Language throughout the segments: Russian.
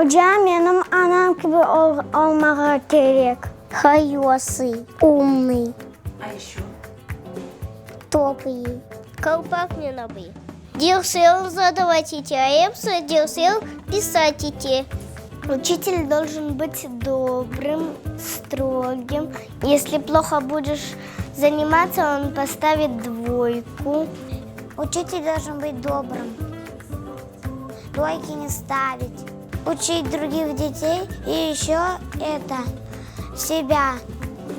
Hocam benim anam gibi olmak gerek. Hayırlı, умный, А еще? добрый. Колпак мне набыл. Дирсел задавать идти, а эпса дирсел писать идти. Учитель должен быть добрым, строгим. Если плохо будешь заниматься, он поставит 2. Учитель должен быть добрым. 2 не ставить. Учить других детей и еще себя.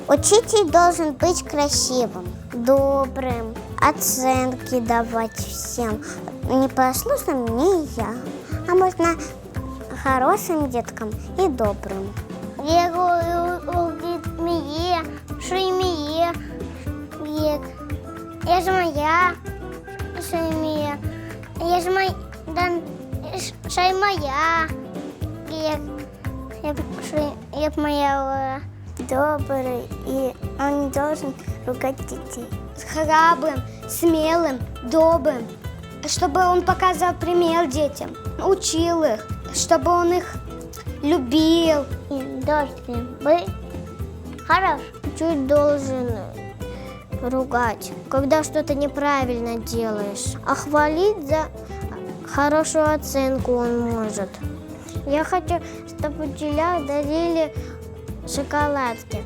Учитель должен быть красивым, добрым, оценки давать всем. Непослушным не я, а можно хорошим деткам и добрым. Я говорю, я же моя, шеймия, я же моя, шеймая, я моя. Добрый, и он не должен ругать детей. Храбрым, смелым, добрым, чтобы он показывал пример детям, учил их, чтобы он их любил. И должен быть хорош. Чуть должен ругать, когда что-то неправильно делаешь, а хвалить за хорошую оценку он может. Я хочу, чтобы учителя дарили шоколадки.